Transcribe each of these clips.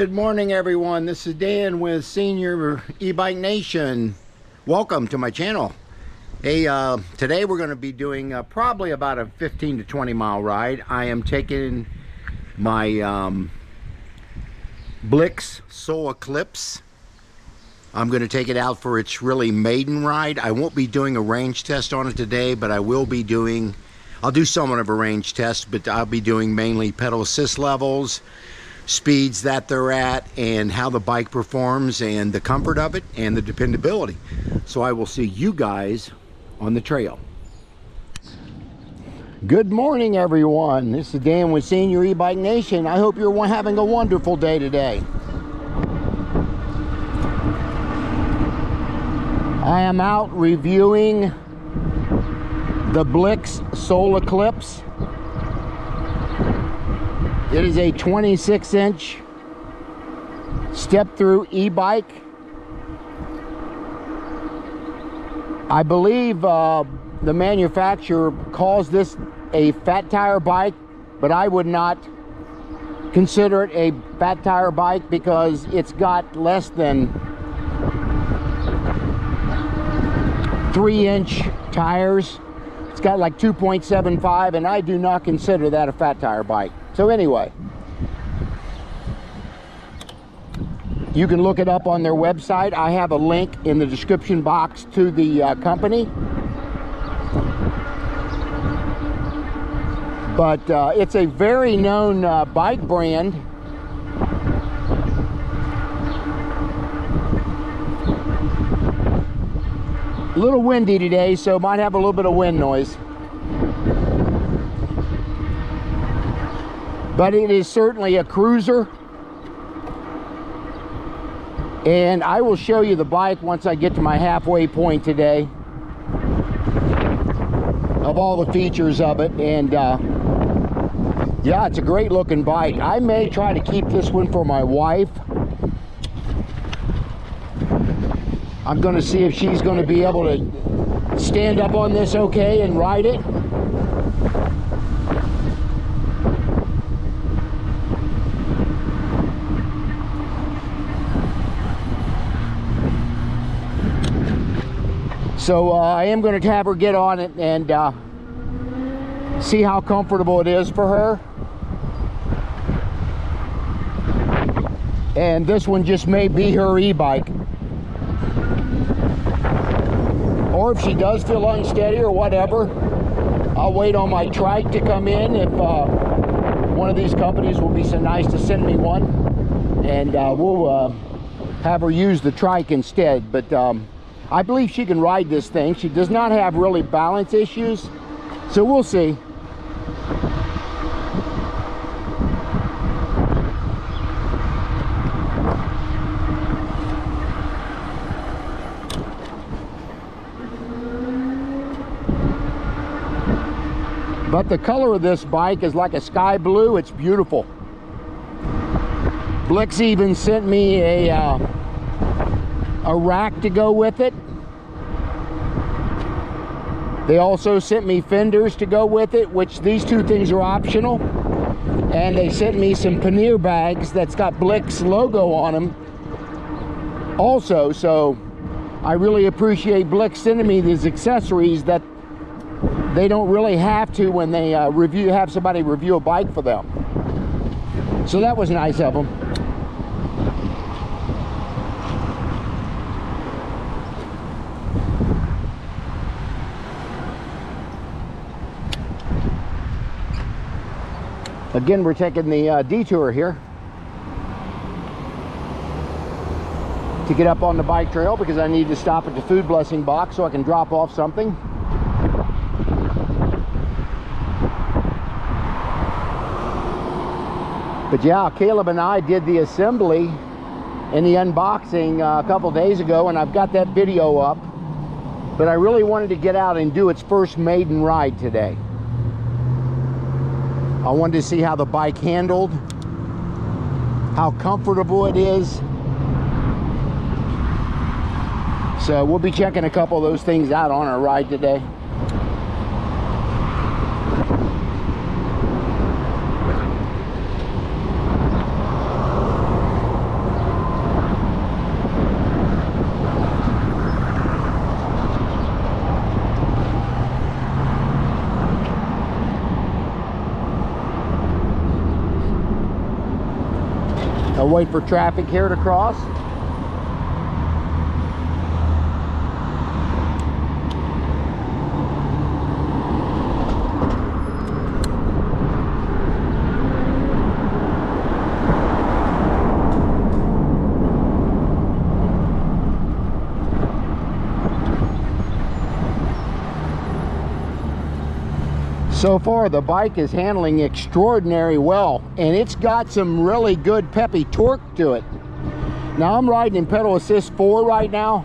Good morning, everyone. This is Dan with Senior E-Bike Nation. Welcome to my channel. Hey, today we're going to be doing probably about a 15 to 20 mile ride. I am taking my Blix Solo Eclipse. I'm going to take it out for its really maiden ride. I won't be doing a range test on it today, but I will be doing, I'll do somewhat of a range test, but I'll be doing mainly pedal assist levels, speeds that they're at, and how the bike performs, and the comfort of it, and the dependability. So I will see you guys on the trail. Good morning, everyone. This is Dan with Senior E-Bike Nation. I hope you're having a wonderful day today. I am out reviewing the Blix Solo Eclipse. It is a 26-inch step-through e-bike. I believe the manufacturer calls this a fat tire bike, but I would not consider it a fat tire bike because it's got less than 3-inch tires. It's got like 2.75, and I do not consider that a fat tire bike. So anyway, you can look it up on their website. I have a link in the description box to the company. But it's a very known bike brand. A little windy today, so might have a little bit of wind noise. But it is certainly a cruiser. And I will show you the bike once I get to my halfway point today of all the features of it. And yeah, it's a great looking bike. I may try to keep this one for my wife. I'm going to see if she's going to be able to stand up on this okay and ride it. So I am going to have her get on it and see how comfortable it is for her. And this one just may be her e-bike. Or if she does feel unsteady or whatever, I'll wait on my trike to come in. If one of these companies will be so nice to send me one, and we'll have her use the trike instead. But I believe she can ride this thing. She does not have really balance issues, so we'll see. But the color of this bike is like a sky blue. It's beautiful. Blix even sent me a rack to go with it. They also sent me fenders to go with it, which these two things are optional. And they sent me some pannier bags that's got Blix logo on them also. So I really appreciate Blix sending me these accessories that they don't really have to when they have somebody review a bike for them. So that was nice of them. Again, we're taking the detour here to get up on the bike trail because I need to stop at the food blessing box so I can drop off something. But yeah, Caleb and I did the assembly and the unboxing a couple days ago, and I've got that video up. But I really wanted to get out and do its first maiden ride today. I wanted to see how the bike handled, how comfortable it is. So we'll be checking a couple of those things out on our ride today. I'll wait for traffic here to cross. So far, the bike is handling extraordinarily well, and it's got some really good peppy torque to it. Now, I'm riding in pedal assist 4 right now,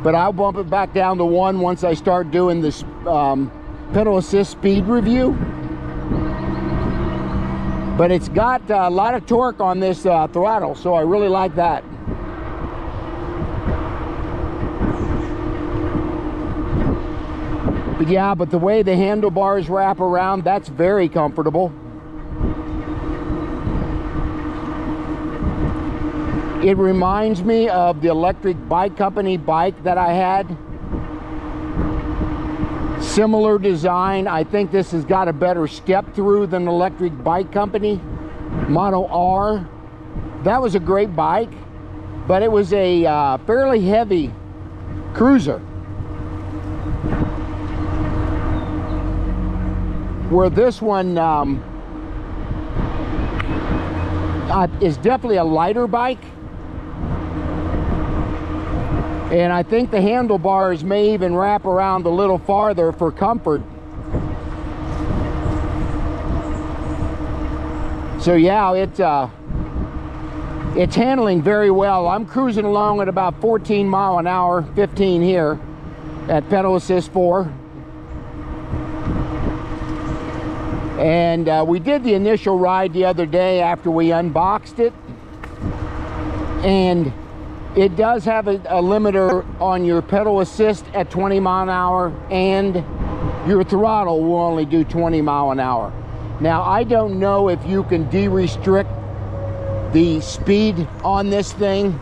but I'll bump it back down to 1 once I start doing this pedal assist speed review. But it's got a lot of torque on this throttle, so I really like that. But yeah, but the way the handlebars wrap around, that's very comfortable. It reminds me of the Electric Bike Company bike that I had. Similar design. I think this has got a better step through than Electric Bike Company. Model R. That was a great bike, but it was a fairly heavy cruiser. Where this one is definitely a lighter bike, and I think the handlebars may even wrap around a little farther for comfort. So yeah, it's handling very well. I'm cruising along at about 14 miles an hour, 15 here at pedal assist 4. And we did the initial ride the other day after we unboxed it, and it does have a limiter on your pedal assist at 20 miles an hour, and your throttle will only do 20 miles an hour. Now, I don't know if you can de-restrict the speed on this thing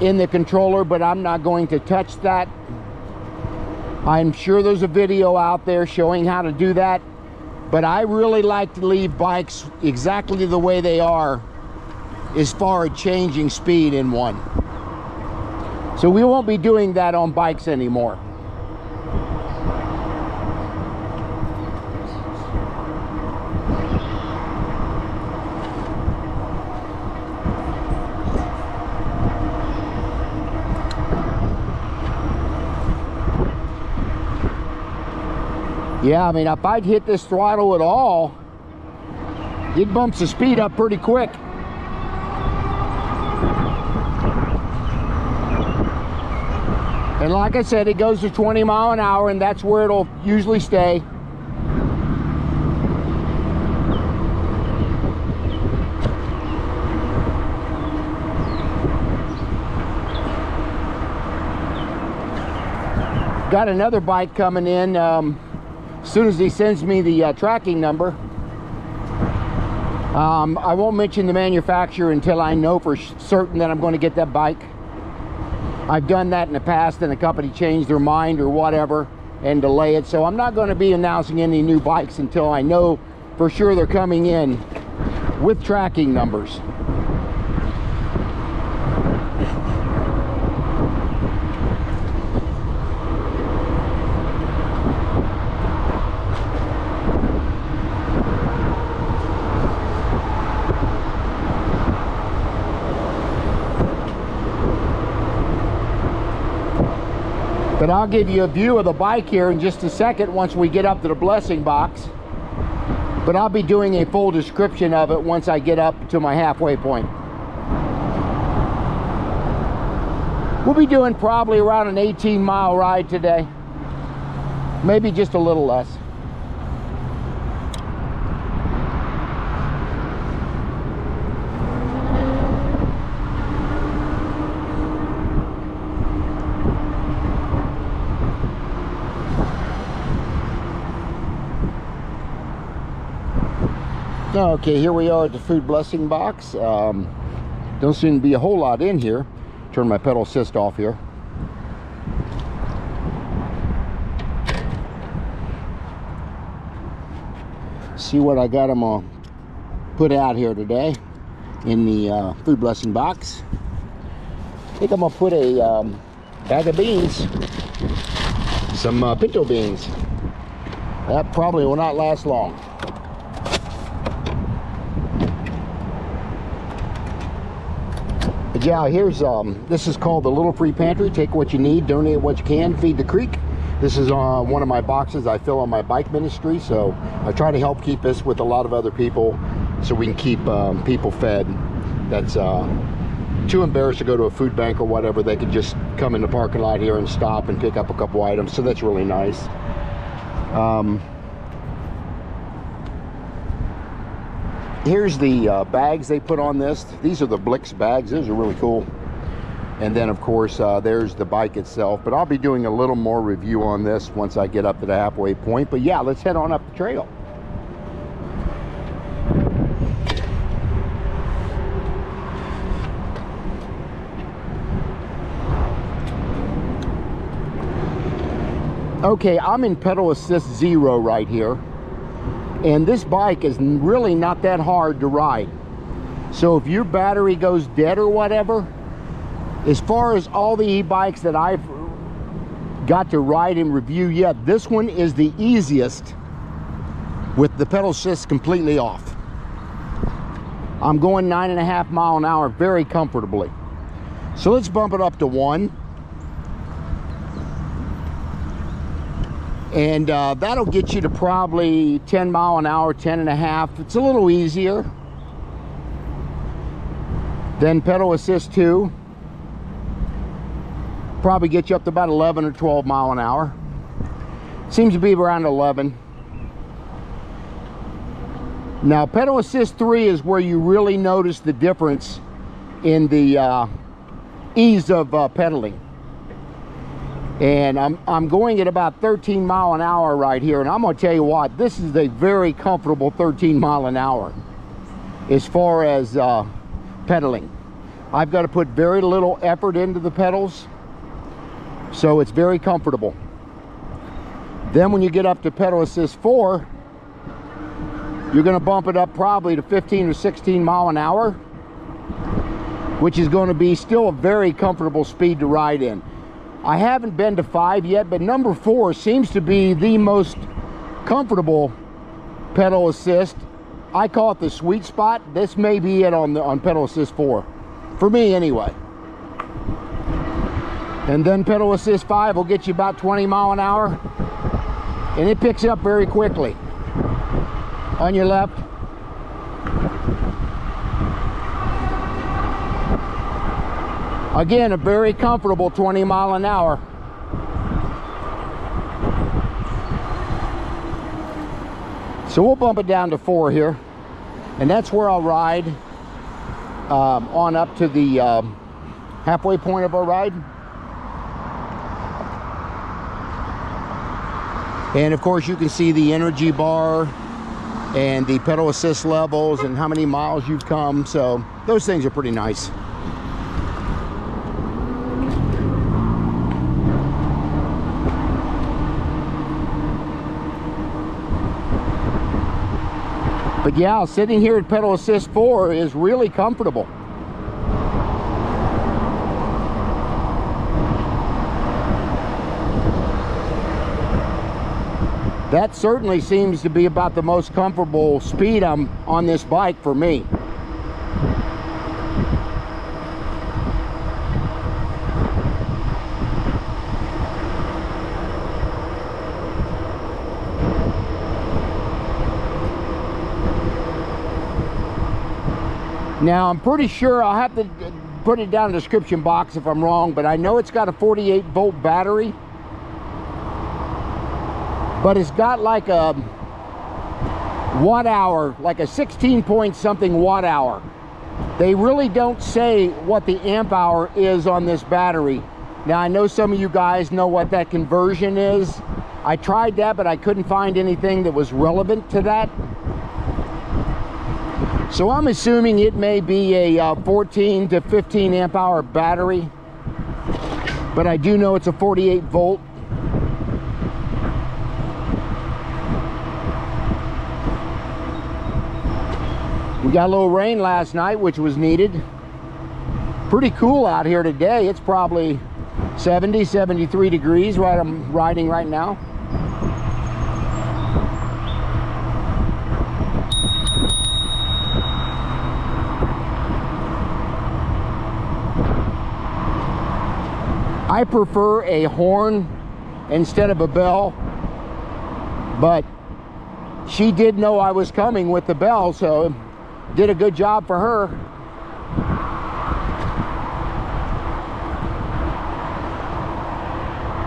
in the controller, but I'm not going to touch that. I'm sure there's a video out there showing how to do that. But I really like to leave bikes exactly the way they are as far as changing speed in one. So we won't be doing that on bikes anymore. Yeah, I mean, if I'd hit this throttle at all, it bumps the speed up pretty quick. And like I said, it goes to 20 miles an hour, and that's where it'll usually stay. Got another bike coming in. As soon as he sends me the tracking number, I won't mention the manufacturer until I know for certain that I'm going to get that bike. I've done that in the past, and the company changed their mind or whatever and delay it. So I'm not going to be announcing any new bikes until I know for sure they're coming in with tracking numbers. But I'll give you a view of the bike here in just a second once we get up to the blessing box. But I'll be doing a full description of it once I get up to my halfway point. We'll be doing probably around an 18-mile ride today. Maybe just a little less. Okay, here we are at the food blessing box. Don't seem to be a whole lot in here. Turn my pedal assist off here. See what I got them put out here today. in the food blessing box. I think I'm gonna put a bag of beans, some pinto beans. That probably will not last long. But yeah, here's this is called the Little Free Pantry. Take what you need, donate what you can, feed the creek. This is one of my boxes I fill on my bike ministry, so I try to help keep this with a lot of other people so we can keep people fed. That's too embarrassed to go to a food bank or whatever. They can just come in the parking lot here and stop and pick up a couple items, so that's really nice. Here's the bags they put on this. These are the Blix bags. Those are really cool. And then of course there's the bike itself, but I'll be doing a little more review on this once I get up to the halfway point. But yeah, let's head on up the trail. Okay, I'm in pedal assist 0 right here, and this bike is really not that hard to ride. So if your battery goes dead or whatever, as far as all the e-bikes that I've got to ride and review yet, this one is the easiest with the pedal assist completely off. I'm going 9.5 miles an hour very comfortably. So let's bump it up to 1. And that'll get you to probably 10 miles an hour, 10.5. It's a little easier. Then pedal assist 2. Probably get you up to about 11 or 12 miles an hour. Seems to be around 11. Now pedal assist 3 is where you really notice the difference in the ease of pedaling. And I'm going at about 13 miles an hour right here, and I'm going to tell you what, this is a very comfortable 13 miles an hour as far as pedaling. I've got to put very little effort into the pedals, so it's very comfortable. Then when you get up to pedal assist 4, you're going to bump it up probably to 15 or 16 miles an hour, which is going to be still a very comfortable speed to ride in. I haven't been to 5 yet, but number 4 seems to be the most comfortable pedal assist. I call it the sweet spot. This may be it on pedal assist 4, for me anyway. And then pedal assist 5 will get you about 20 miles an hour, and it picks up very quickly. On your left. Again, a very comfortable 20 miles an hour. So we'll bump it down to 4 here, and that's where I'll ride on up to the halfway point of our ride. And of course you can see the energy bar and the pedal assist levels and how many miles you've come, so those things are pretty nice. But yeah, sitting here at pedal assist 4 is really comfortable. That certainly seems to be about the most comfortable speed I'm on this bike for me. Now I'm pretty sure, I'll have to put it down in the description box if I'm wrong, but I know it's got a 48 volt battery. But it's got like a watt hour, like a 16 point something watt hour. They really don't say what the amp hour is on this battery. Now I know some of you guys know what that conversion is. I tried that, but I couldn't find anything that was relevant to that. So I'm assuming it may be a 14 to 15 amp hour battery, but I do know it's a 48 volt. We got a little rain last night, which was needed. Pretty cool out here today. It's probably 70, 73 degrees right I'm riding right now. I prefer a horn instead of a bell, but she did know I was coming with the bell, so did a good job for her.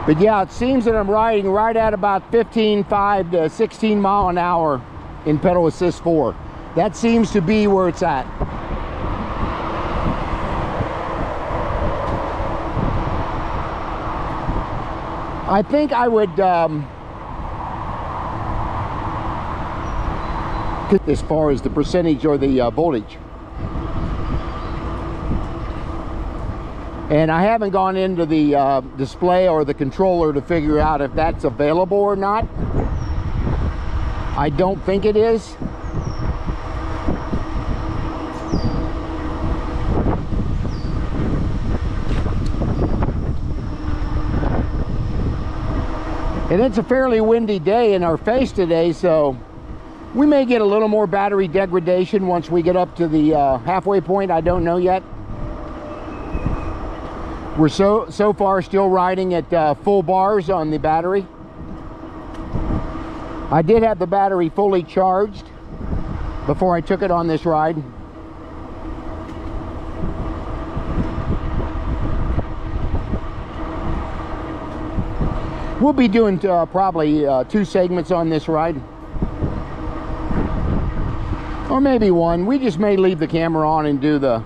But yeah, it seems that I'm riding right at about 15.5 to 16 mile an hour in pedal assist 4. That seems to be where it's at. I think I would as far as the percentage or the voltage. And I haven't gone into the display or the controller to figure out if that's available or not. I don't think it is. And it's a fairly windy day in our face today, so we may get a little more battery degradation once we get up to the halfway point. I don't know yet. We're so far still riding at full bars on the battery. I did have the battery fully charged before I took it on this ride. We'll be doing probably 2 segments on this ride. Or maybe 1. We just may leave the camera on and do the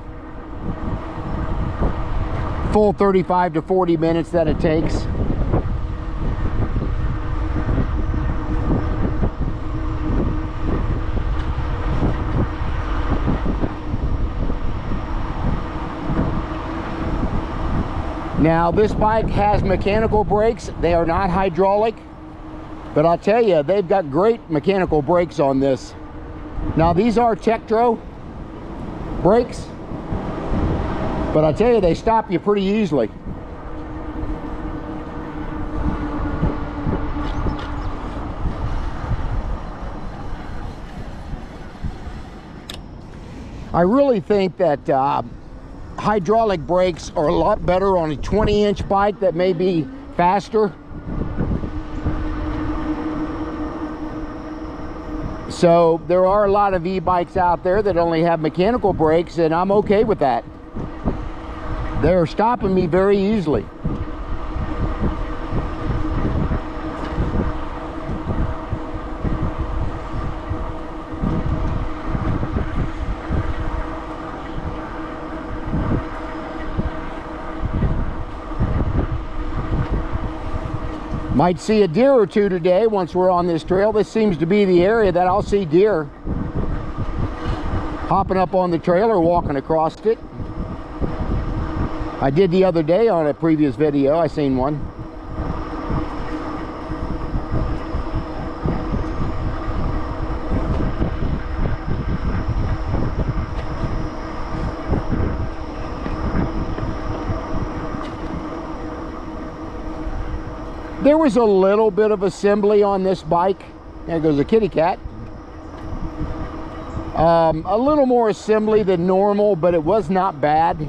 full 35 to 40 minutes that it takes. Now, this bike has mechanical brakes. They are not hydraulic, but I'll tell you, they've got great mechanical brakes on this. Now, these are Tektro brakes, but I'll tell you, they stop you pretty easily. I really think that hydraulic brakes are a lot better on a 20-inch bike that may be faster. So there are a lot of e-bikes out there that only have mechanical brakes, and I'm okay with that. They're stopping me very easily. Might see a deer or two today once we're on this trail. This seems to be the area that I'll see deer hopping up on the trail or walking across it. I did the other day on a previous video. I seen one. There was a little bit of assembly on this bike. There goes a kitty cat. A little more assembly than normal, but it was not bad.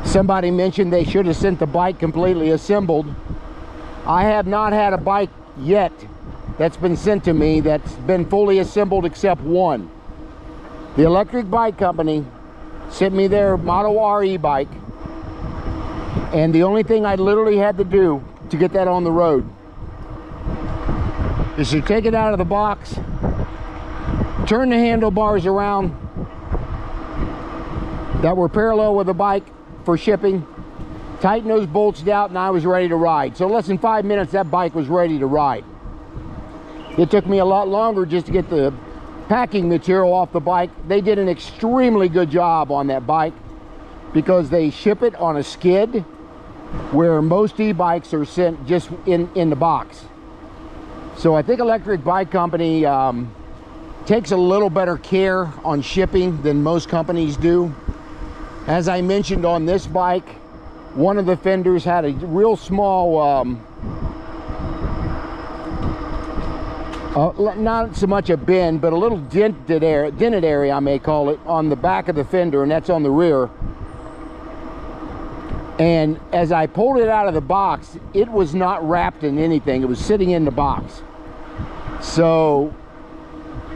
Somebody mentioned they should have sent the bike completely assembled. I have not had a bike yet that's been sent to me that's been fully assembled except one. The electric bike company sent me their Model R e-bike, and the only thing I literally had to do to get that on the road is to take it out of the box, turn the handlebars around that were parallel with the bike for shipping, tighten those bolts down, and I was ready to ride. So less than 5 minutes, that bike was ready to ride. It took me a lot longer just to get the packing material off the bike. They did an extremely good job on that bike because they ship it on a skid, where most e-bikes are sent just in the box. So I think Electric Bike Company takes a little better care on shipping than most companies do. As I mentioned on this bike, one of the fenders had a real small, not so much a bend, but a little dented area, I may call it, on the back of the fender, and that's on the rear. And as I pulled it out of the box, it was not wrapped in anything. It was sitting in the box. So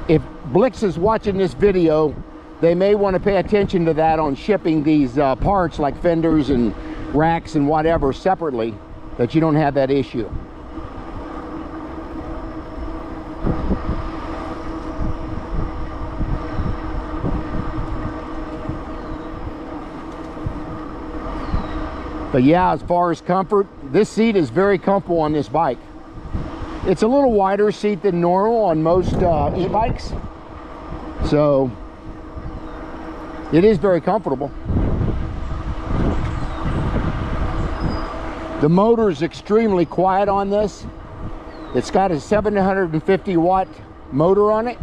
if Blix is watching this video, they may want to pay attention to that on shipping these parts like fenders and racks and whatever separately, that you don't have that issue. But yeah, as far as comfort, this seat is very comfortable on this bike. It's a little wider seat than normal on most e-bikes, so it is very comfortable. The motor is extremely quiet on this. It's got a 750 watt motor on it.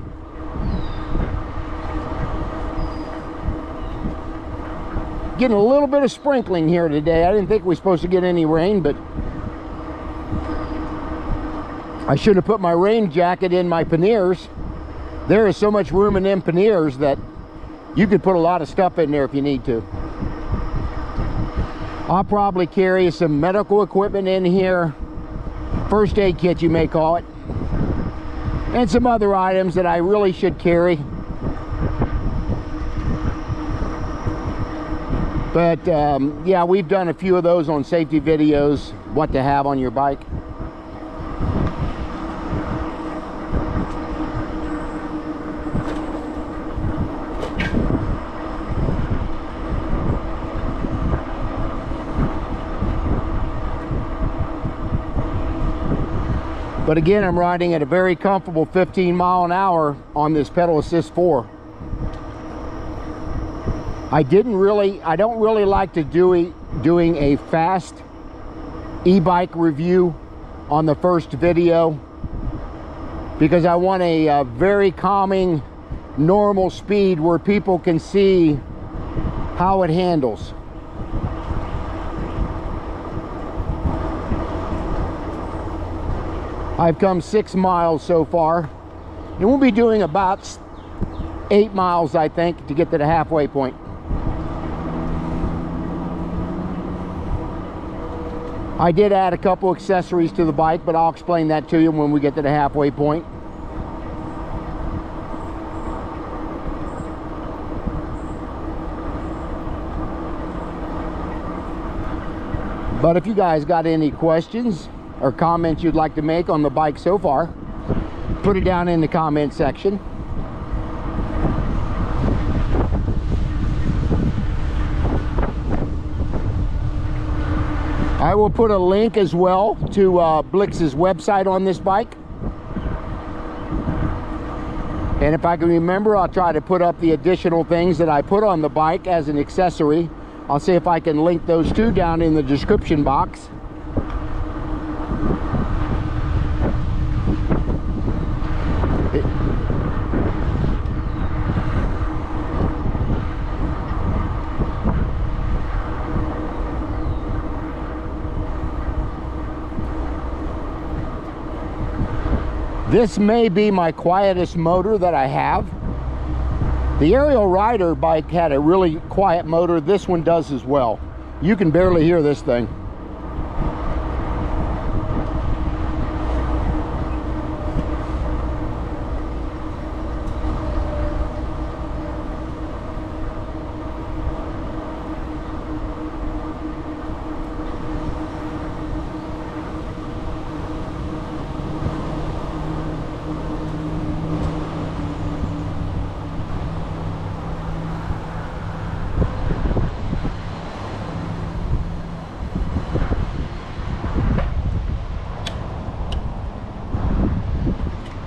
Getting a little bit of sprinkling here today. I didn't think we were supposed to get any rain, but I should have put my rain jacket in my panniers. There is so much room in them panniers that you could put a lot of stuff in there if you need to. I'll probably carry some medical equipment in here, first aid kit you may call it, and some other items that I really should carry. But yeah, we've done a few of those on safety videos, what to have on your bike. But again, I'm riding at a very comfortable 15 mile an hour on this pedal assist 4. I don't really like to doing a fast e-bike review on the first video, because I want a very calming, normal speed where people can see how it handles. I've come 6 miles so far, and we'll be doing about 8 miles, I think, to get to the halfway point. I did add a couple accessories to the bike, but I'll explain that to you when we get to the halfway point. But if you guys got any questions or comments you'd like to make on the bike so far, put it down in the comment section. I will put a link as well to Blix's website on this bike. And if I can remember, I'll try to put up the additional things that I put on the bike as an accessory. I'll see if I can link those two down in the description box. This may be my quietest motor that I have. The Aerial Rider bike had a really quiet motor. This one does as well. You can barely hear this thing.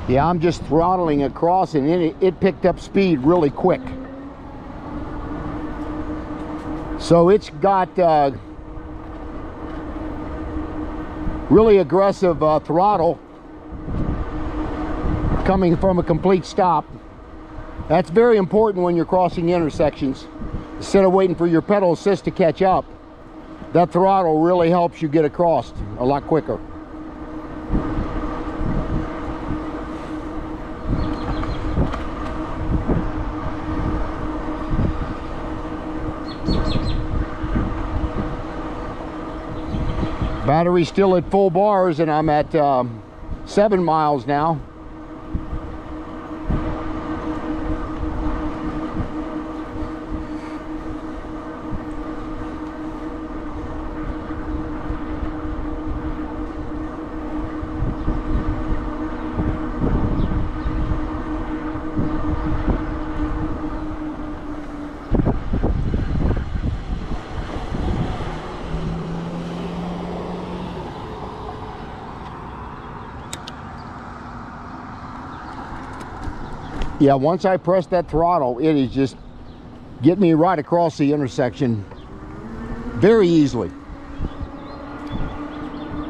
Yeah, I'm just throttling across, and it picked up speed really quick. So it's got really aggressive throttle. coming from a complete stop. That's very important when you're crossing intersections. Instead of waiting for your pedal assist to catch up, that throttle really helps you get across a lot quicker. Battery's still at full bars, and I'm at 7 miles now. Yeah, once I press that throttle, it is just get me right across the intersection very easily.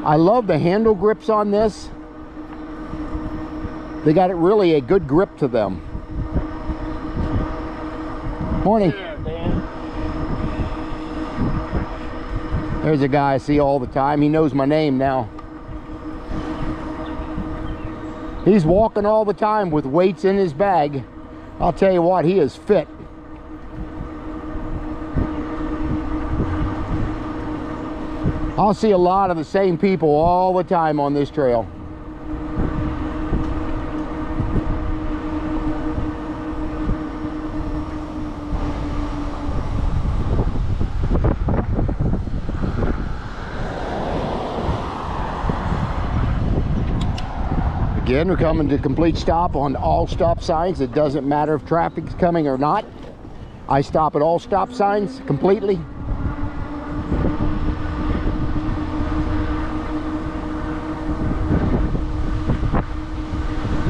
I love the handle grips on this. They got it really a good grip to them. Morning. There's a guy I see all the time. He knows my name now. He's walking all the time with weights in his bag. I'll tell you what, he is fit. I'll see a lot of the same people all the time on this trail. Again, we're coming to complete stop on all stop signs. It doesn't matter if traffic's coming or not. I stop at all stop signs completely.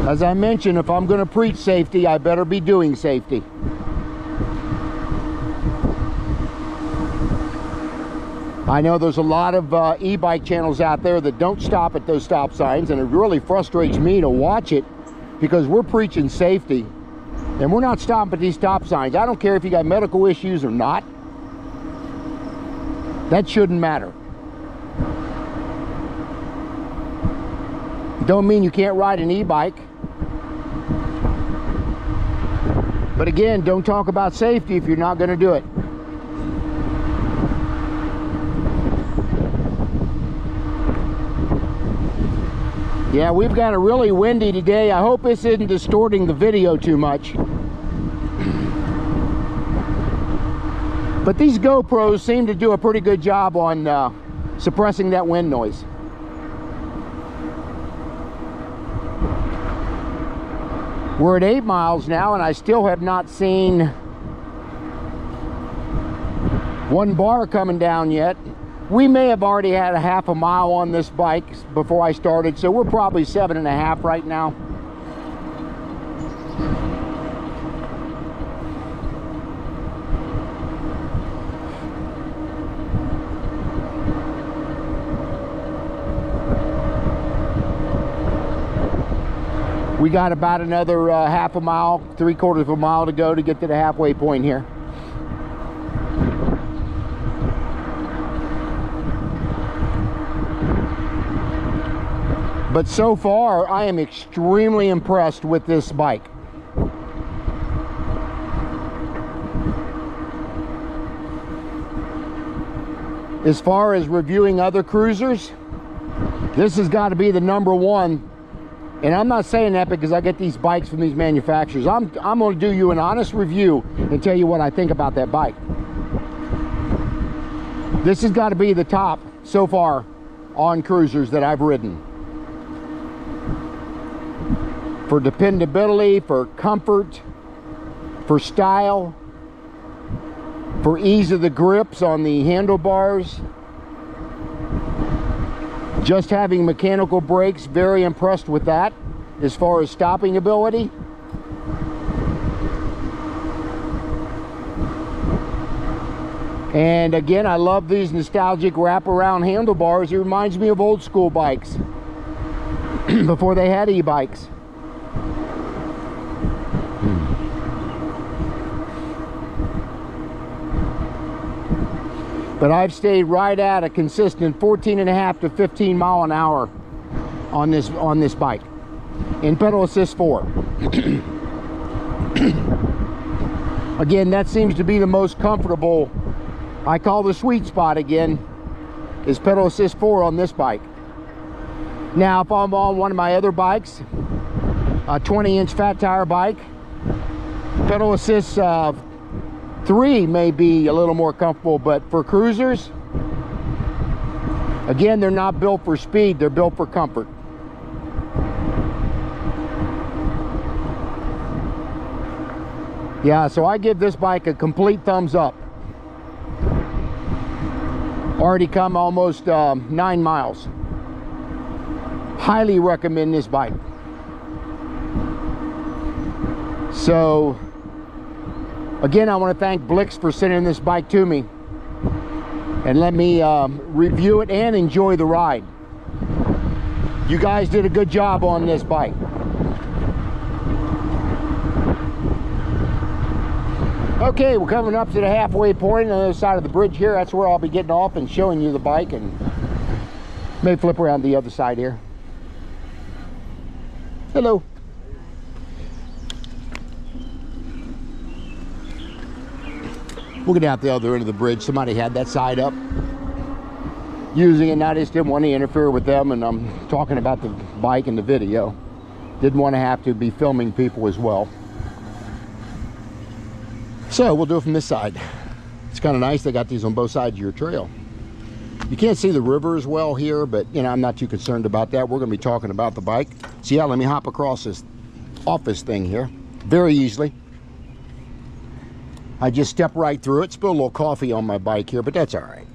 As I mentioned, if I'm going to preach safety, I better be doing safety. I know there's a lot of e-bike channels out there that don't stop at those stop signs, and it really frustrates me to watch it because we're preaching safety and we're not stopping at these stop signs. I don't care if you got medical issues or not. That shouldn't matter. Don't mean you can't ride an e-bike. But again, don't talk about safety if you're not going to do it. Yeah, we've got a really windy today. I hope this isn't distorting the video too much. But these GoPros seem to do a pretty good job on suppressing that wind noise. We're at 8 miles now, and I still have not seen one bar coming down yet. We may have already had a half a mile on this bike before I started, so we're probably 7.5 right now. We got about another half a mile, 3/4 of a mile to go to get to the halfway point here. But so far, I am extremely impressed with this bike. As far as reviewing other cruisers, this has got to be the #1. And I'm not saying that because I get these bikes from these manufacturers. I'm going to do you an honest review and tell you what I think about that bike. This has got to be the top so far on cruisers that I've ridden. For dependability, for comfort, for style, for ease of the grips on the handlebars. Just having mechanical brakes, very impressed with that as far as stopping ability. And again, I love these nostalgic wraparound handlebars. It reminds me of old school bikes before they had e-bikes. But I've stayed right at a consistent 14.5 to 15 mile an hour on this bike in pedal assist 4. Again, that seems to be the most comfortable. I call the sweet spot again is pedal assist 4 on this bike. Now if I'm on one of my other bikes, a 20-inch fat tire bike, pedal assist 3 may be a little more comfortable, but for cruisers, again, they're not built for speed, they're built for comfort. Yeah, so I give this bike a complete thumbs up. Already come almost 9 miles. Highly recommend this bike. So again, I want to thank Blix for sending this bike to me and let me review it and enjoy the ride. You guys did a good job on this bike. Okay, we're coming up to the halfway point on the other side of the bridge here. That's where I'll be getting off and showing you the bike, and may flip around the other side here. Hello. We'll get out the other end of the bridge. Somebody had that side up using it, and I just didn't want to interfere with them, and I'm talking about the bike and the video. Didn't want to have to be filming people as well. So we'll do it from this side. It's kind of nice they got these on both sides of your trail. You can't see the river as well here, but you know, I'm not too concerned about that. We're going to be talking about the bike. So yeah, let me hop across this office thing here very easily. I just step right through it. Spilled a little coffee on my bike here, but that's all right.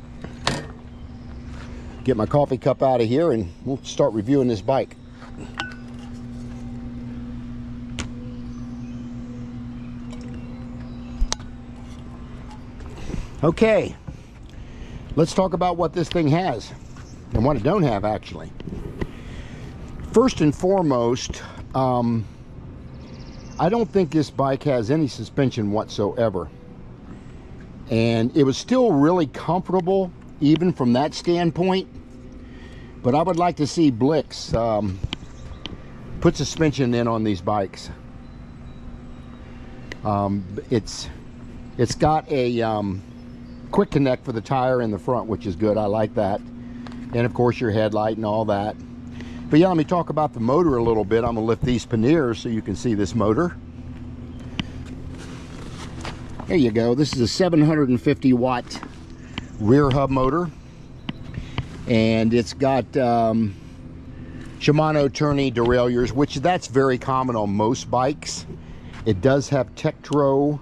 Get my coffee cup out of here and we'll start reviewing this bike. Okay, let's talk about what this thing has and what it don't have actually. First and foremost, I don't think this bike has any suspension whatsoever. And it was still really comfortable even from that standpoint. But I would like to see Blix put suspension in on these bikes. It's got a quick connect for the tire in the front, which is good. I like that. And of course your headlight and all that. But yeah, let me talk about the motor a little bit. I'm gonna lift these panniers so you can see this motor. There you go. This is a 750 watt rear hub motor, and it's got Shimano tourney derailleurs, which that's very common on most bikes. It does have Tektro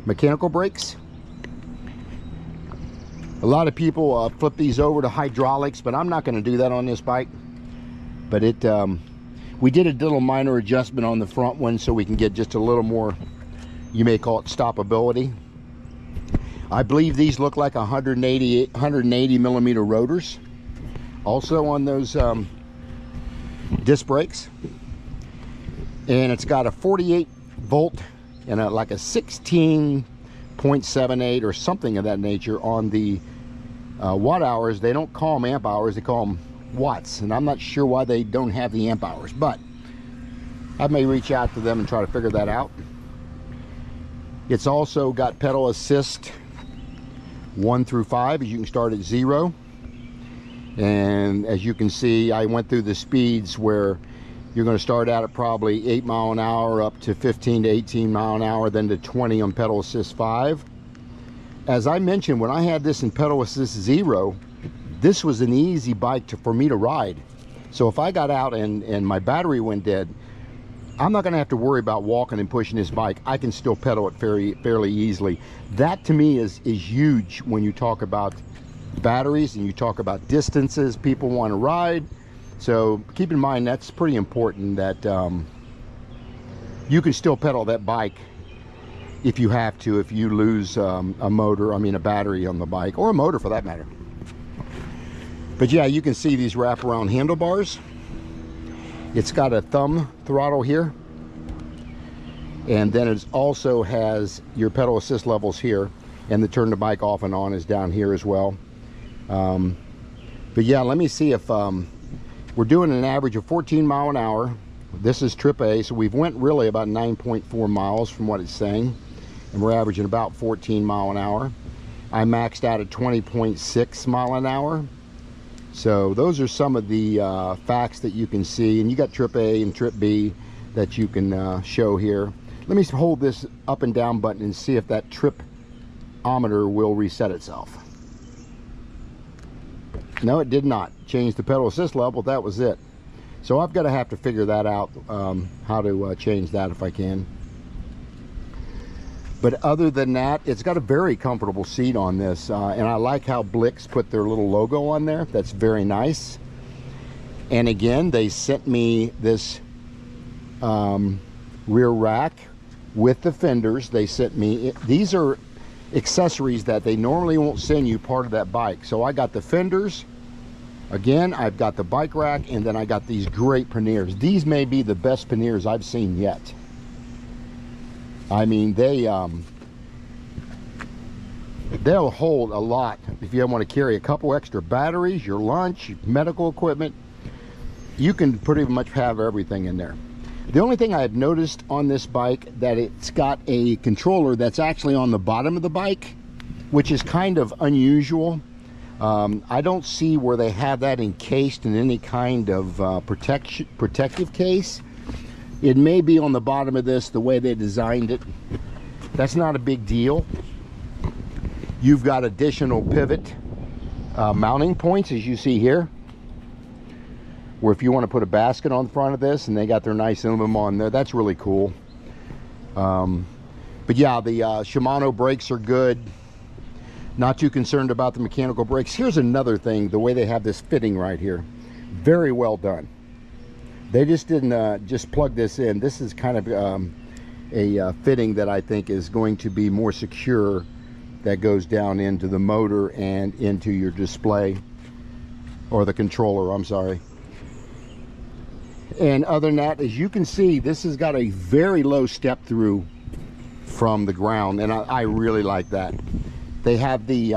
mechanical brakes. A lot of people flip these over to hydraulics, but I'm not going to do that on this bike. But we did a little minor adjustment on the front one so we can get just a little more, you may call it stoppability. I believe these look like 180 millimeter rotors also on those disc brakes. And it's got a 48 volt and like a 16.78 or something of that nature on the watt hours. They don't call them amp hours, they call them watts, and I'm not sure why they don't have the amp hours, but I may reach out to them and try to figure that out. It's also got pedal assist 1 through 5, as you can start at 0. And as you can see, I went through the speeds where you're going to start out at probably 8 mile an hour up to 15 to 18 mile an hour, then to 20 on pedal assist 5. As I mentioned, when I had this in pedal assist 0, this was an easy bike for me to ride. So if I got out and my battery went dead, I'm not going to have to worry about walking and pushing this bike. I can still pedal it fairly easily. That to me is huge when you talk about batteries and you talk about distances people want to ride. So keep in mind that's pretty important, that you can still pedal that bike if you have to, if you lose a battery on the bike, or a motor for that matter. But yeah, you can see these wraparound handlebars. It's got a thumb throttle here, and then it also has your pedal assist levels here. and the turn the bike off and on is down here as well. But yeah, let me see if we're doing an average of 14 mile an hour. This is trip A, so we've went really about 9.4 miles from what it's saying, and we're averaging about 14 mile an hour. I maxed out at 20.6 mile an hour. So those are some of the facts that you can see, and you got trip A and trip B that you can show here. Let me hold this up and down button and see if that tripometer will reset itself. No, it did not change the pedal assist level. That was it. So I've got to have to figure that out, how to change that if I can. But other than that, it's got a very comfortable seat on this, and I like how Blix put their little logo on there. That's very nice. And again, they sent me this rear rack with the fenders. They sent me, these are accessories that they normally won't send you part of that bike. So I got the fenders, again, I've got the bike rack, and then I got these great panniers. These may be the best panniers I've seen yet. I mean, they'll hold a lot. If you want to carry a couple extra batteries, your lunch, medical equipment, you can pretty much have everything in there. The only thing I have noticed on this bike, that it's got a controller that's actually on the bottom of the bike, which is kind of unusual. I don't see where they have that encased in any kind of protective case. It may be on the bottom of this, the way they designed it. That's not a big deal. You've got additional pivot mounting points, as you see here, where if you want to put a basket on the front of this, and they got their nice emblem on there, that's really cool. But yeah, the Shimano brakes are good. Not too concerned about the mechanical brakes. Here's another thing, the way they have this fitting right here. Very well done. They just didn't just plug this in. This is kind of a fitting that I think is going to be more secure, that goes down into the motor and into your display, or the controller, I'm sorry. And other than that, as you can see, this has got a very low step through from the ground, and I really like that. They have the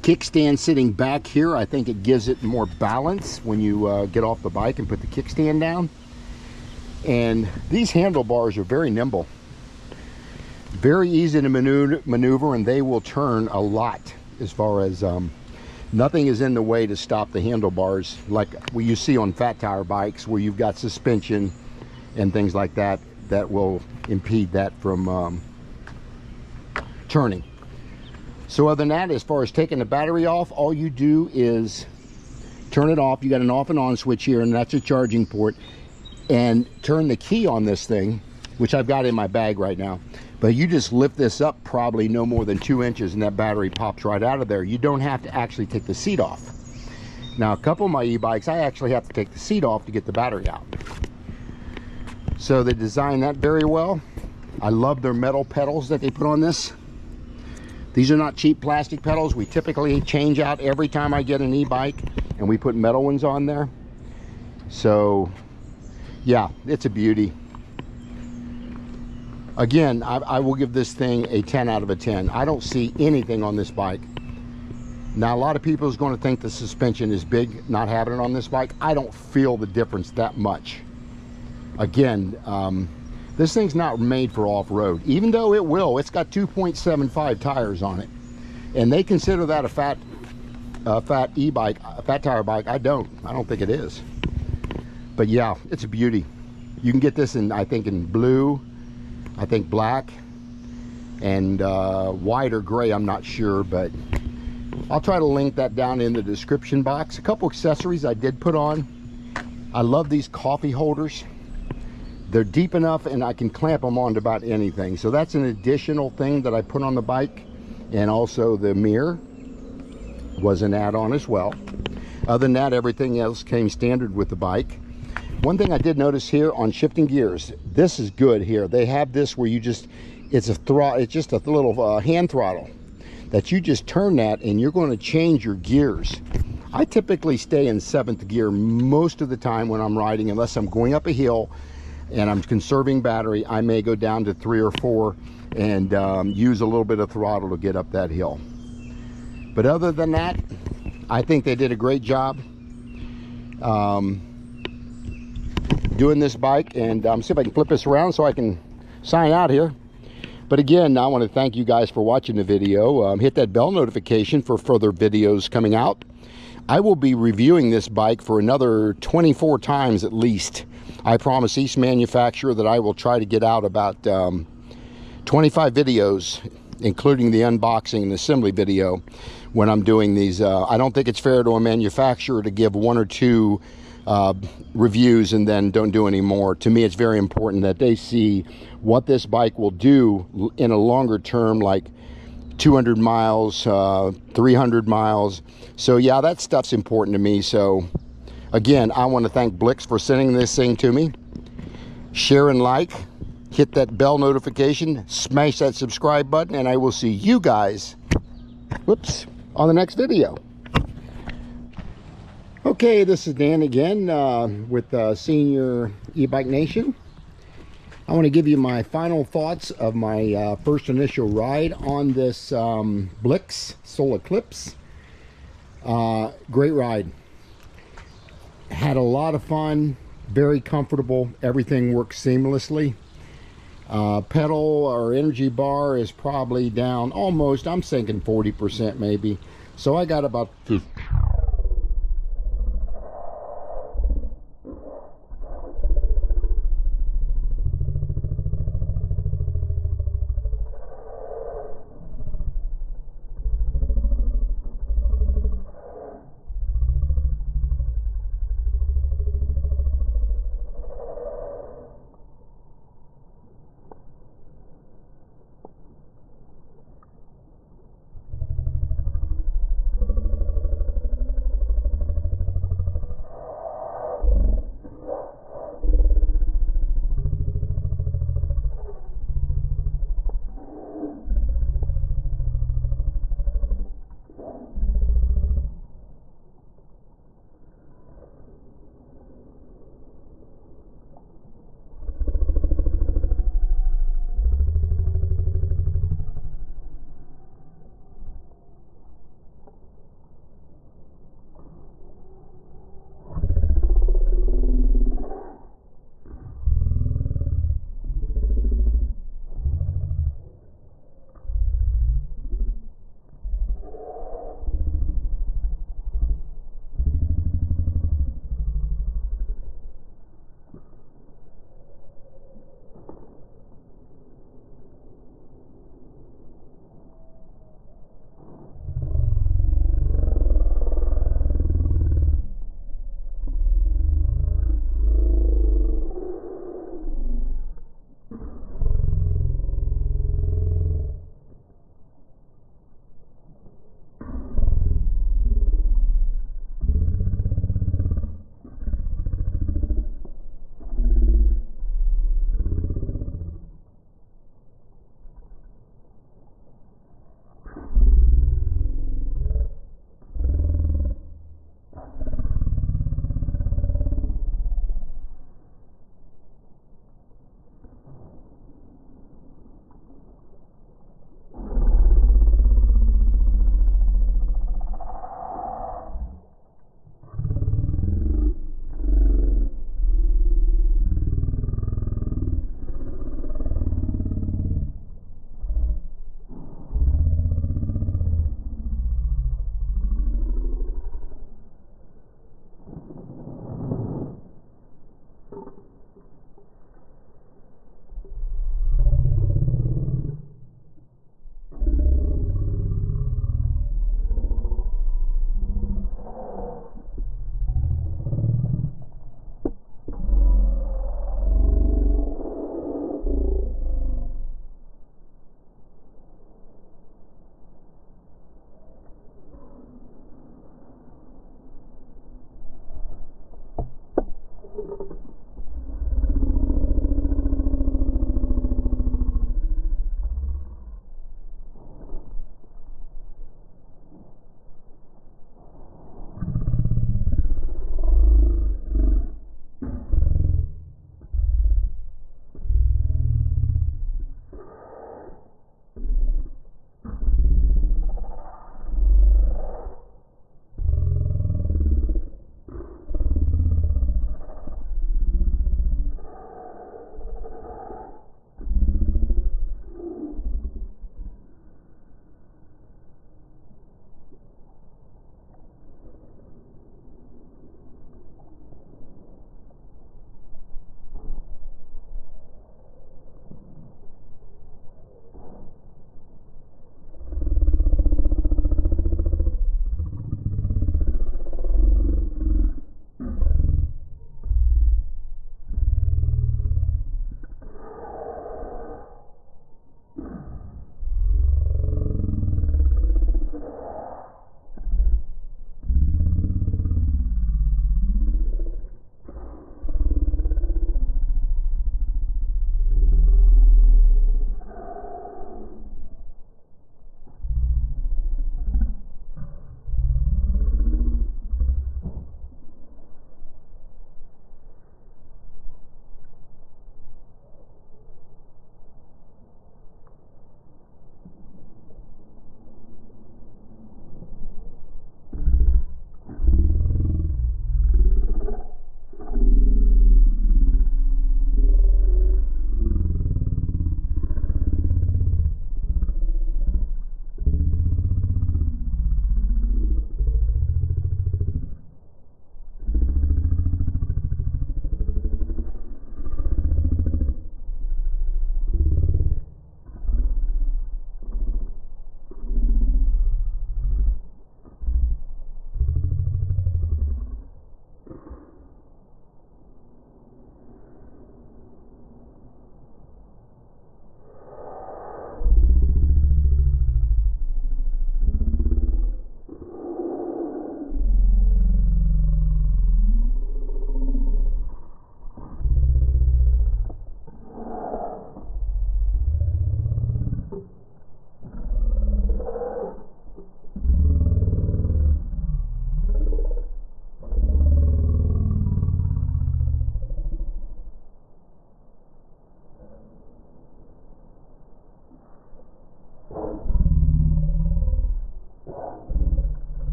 kickstand sitting back here. I think it gives it more balance when you get off the bike and put the kickstand down. And these handlebars are very nimble, very easy to maneuver, and they will turn a lot. As far as nothing is in the way to stop the handlebars like what you see on fat tire bikes, where you've got suspension and things like that that will impede that from turning. So other than that, as far as taking the battery off, all you do is turn it off. You got an off and on switch here, and that's a charging port. And turn the key on this thing, which I've got in my bag right now. But you just lift this up probably no more than 2 inches, and that battery pops right out of there. You don't have to actually take the seat off. Now, a couple of my e-bikes, I actually have to take the seat off to get the battery out. So they designed that very well. I love their metal pedals that they put on this. These are not cheap plastic pedals. We typically change out every time I get an e-bike, and we put metal ones on there. So yeah, it's a beauty. Again, I will give this thing a 10 out of a 10. I don't see anything on this bike. Now, a lot of people is going to think the suspension is big, not having it on this bike. I don't feel the difference that much. Again, this thing's not made for off-road, even though it will. It's got 2.75 tires on it, and they consider that a fat e-bike, a fat tire bike. I don't think it is. But yeah, it's a beauty. You can get this in, I think, in blue, I think black, and white or gray, I'm not sure, but I'll try to link that down in the description box. A couple accessories I did put on. I love these coffee holders. They're deep enough, and I can clamp them onto about anything. So that's an additional thing that I put on the bike. And also the mirror was an add-on as well. Other than that, everything else came standard with the bike. One thing I did notice here on shifting gears, this is good here. They have this where you just, it's just a little hand throttle that you just turn that, and you're going to change your gears. I typically stay in 7th gear most of the time when I'm riding, unless I'm going up a hill. and I'm conserving battery, I may go down to 3 or 4 and use a little bit of throttle to get up that hill. But other than that, I think they did a great job doing this bike. And see if I can flip this around so I can sign out here. But again, I want to thank you guys for watching the video. Hit that bell notification for further videos coming out. I will be reviewing this bike for another 24 times at least. I promise each manufacturer that I will try to get out about 25 videos, including the unboxing and assembly video when I'm doing these. I don't think it's fair to a manufacturer to give 1 or 2 reviews and then don't do any more. To me, it's very important that they see what this bike will do in a longer term, like 200 miles, 300 miles. So yeah, that stuff's important to me. So again, I want to thank Blix for sending this thing to me. Share and like, hit that bell notification, smash that subscribe button, and I will see you guys, whoops, on the next video. Okay, this is Dan again with Senior E-Bike Nation. I want to give you my final thoughts of my first initial ride on this Blix Solo Eclipse. Great ride. Had a lot of fun, very comfortable, everything works seamlessly. Pedal or energy bar is probably down almost, I'm thinking 40% maybe. So I got about 50.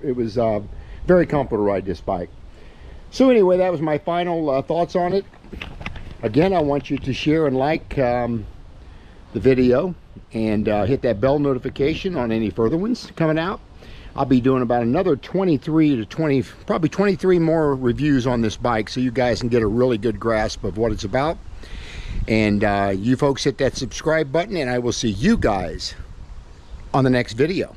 It was very comfortable to ride this bike. So anyway, that was my final thoughts on it. Again, I want you to share and like the video, and hit that bell notification on any further ones coming out. I'll be doing about another 23 to 20, probably 23 more reviews on this bike, so you guys can get a really good grasp of what it's about. And you folks hit that subscribe button, and I will see you guys on the next video.